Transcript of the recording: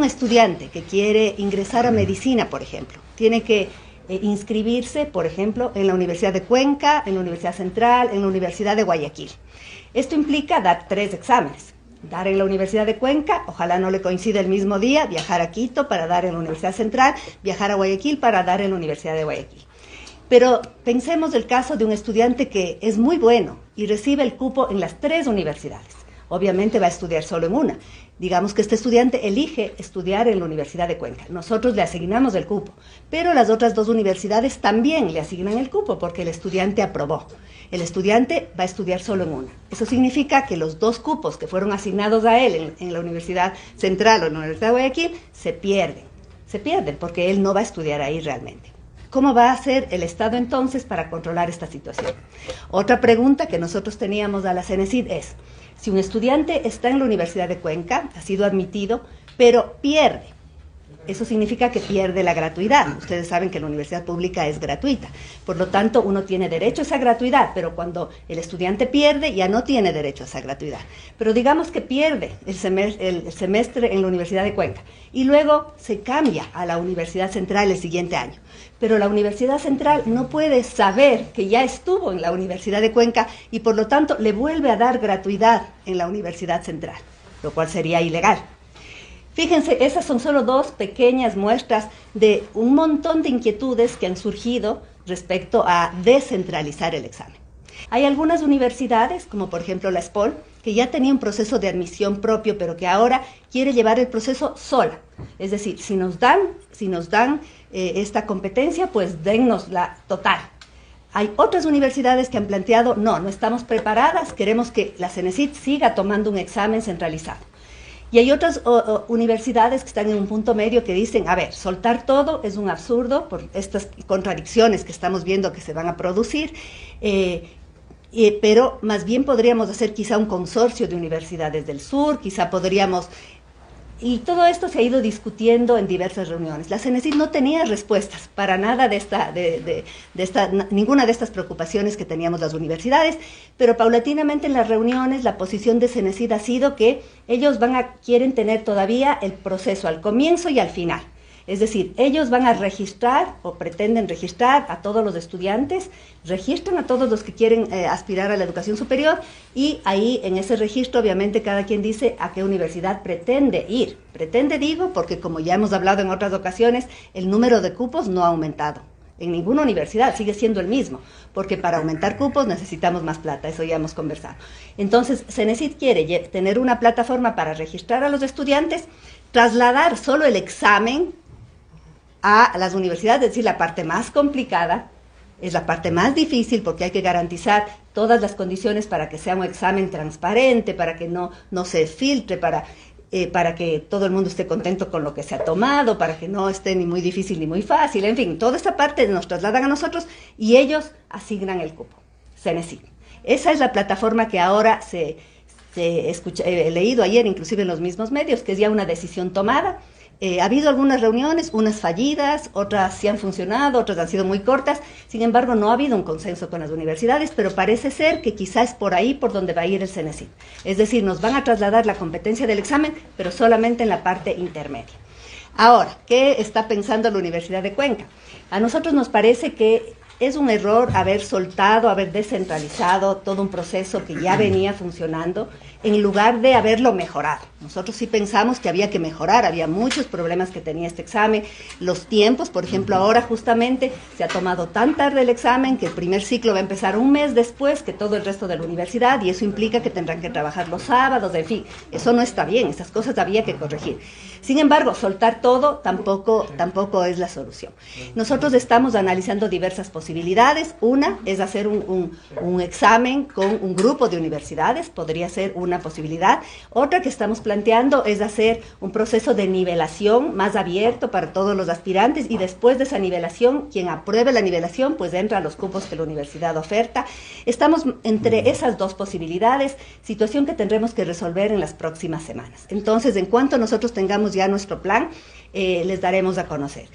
estudiante que quiere ingresar a medicina, por ejemplo, tiene que inscribirse, por ejemplo, en la Universidad de Cuenca, en la Universidad Central, en la Universidad de Guayaquil. Esto implica dar 3 exámenes. Dar en la Universidad de Cuenca, ojalá no le coincida el mismo día, viajar a Quito para dar en la Universidad Central, viajar a Guayaquil para dar en la Universidad de Guayaquil. Pero pensemos el caso de un estudiante que es muy bueno y recibe el cupo en las 3 universidades. Obviamente va a estudiar solo en una. Digamos que este estudiante elige estudiar en la Universidad de Cuenca. Nosotros le asignamos el cupo, pero las otras 2 universidades también le asignan el cupo porque el estudiante aprobó. El estudiante va a estudiar solo en una. Eso significa que los 2 cupos que fueron asignados a él en la Universidad Central o en la Universidad de Guayaquil se pierden. Se pierden porque él no va a estudiar ahí realmente. ¿Cómo va a hacer el Estado entonces para controlar esta situación? Otra pregunta que nosotros teníamos a la CENESID es, si un estudiante está en la Universidad de Cuenca, ha sido admitido, pero pierde, eso significa que pierde la gratuidad. Ustedes saben que la universidad pública es gratuita, por lo tanto uno tiene derecho a esa gratuidad, pero cuando el estudiante pierde ya no tiene derecho a esa gratuidad. Pero digamos que pierde el semestre en la Universidad de Cuenca y luego se cambia a la Universidad Central el siguiente año. Pero la Universidad Central no puede saber que ya estuvo en la Universidad de Cuenca y por lo tanto le vuelve a dar gratuidad en la Universidad Central, lo cual sería ilegal. Fíjense, esas son solo 2 pequeñas muestras de un montón de inquietudes que han surgido respecto a descentralizar el examen. Hay algunas universidades, como por ejemplo la SPOL, que ya tenía un proceso de admisión propio, pero que ahora quiere llevar el proceso sola. Es decir, si nos dan esta competencia, pues dennos la total. Hay otras universidades que han planteado, no estamos preparadas, queremos que la CENESID siga tomando un examen centralizado. Y hay otras universidades que están en un punto medio que dicen, a ver, soltar todo es un absurdo por estas contradicciones que estamos viendo que se van a producir, pero más bien podríamos hacer quizá un consorcio de universidades del sur, quizá podríamos... Y todo esto se ha ido discutiendo en diversas reuniones. La CENESID no tenía respuestas para nada ninguna de estas preocupaciones que teníamos las universidades, pero paulatinamente en las reuniones la posición de CENESID ha sido que ellos quieren tener todavía el proceso al comienzo y al final. Es decir, ellos van a registrar o pretenden registrar a todos los estudiantes, registran a todos los que quieren aspirar a la educación superior y ahí en ese registro obviamente cada quien dice a qué universidad pretende ir. Pretende digo porque como ya hemos hablado en otras ocasiones, el número de cupos no ha aumentado. En ninguna universidad sigue siendo el mismo, porque para aumentar cupos necesitamos más plata, eso ya hemos conversado. Entonces, CENESID quiere tener una plataforma para registrar a los estudiantes, trasladar solo el examen a las universidades, es decir, la parte más complicada, es la parte más difícil porque hay que garantizar todas las condiciones para que sea un examen transparente, para que no se filtre, para que todo el mundo esté contento con lo que se ha tomado, para que no esté ni muy difícil ni muy fácil, en fin, toda esta parte nos trasladan a nosotros y ellos asignan el cupo, CENESID. Esa es la plataforma que ahora he leído ayer, inclusive en los mismos medios, que es ya una decisión tomada. Ha habido algunas reuniones, unas fallidas, otras sí han funcionado, otras han sido muy cortas, sin embargo no ha habido un consenso con las universidades, pero parece ser que quizás es por ahí por donde va a ir el CENESID. Es decir, nos van a trasladar la competencia del examen, pero solamente en la parte intermedia. Ahora, ¿qué está pensando la Universidad de Cuenca? A nosotros nos parece que es un error haber soltado, haber descentralizado todo un proceso que ya venía funcionando en lugar de haberlo mejorado. Nosotros sí pensamos que había que mejorar, había muchos problemas que tenía este examen, los tiempos, por ejemplo, ahora justamente se ha tomado tan tarde el examen que el primer ciclo va a empezar un mes después que todo el resto de la universidad y eso implica que tendrán que trabajar los sábados, en fin, eso no está bien, esas cosas había que corregir. Sin embargo, soltar todo tampoco es la solución. Nosotros estamos analizando diversas posibilidades. Una es hacer un examen con un grupo de universidades, podría ser una posibilidad. Otra que estamos planteando es hacer un proceso de nivelación más abierto para todos los aspirantes y después de esa nivelación, quien apruebe la nivelación, pues entra a los cupos que la universidad oferta. Estamos entre esas 2 posibilidades, situación que tendremos que resolver en las próximas semanas. Entonces, en cuanto nosotros tengamos ya nuestro plan, les daremos a conocer.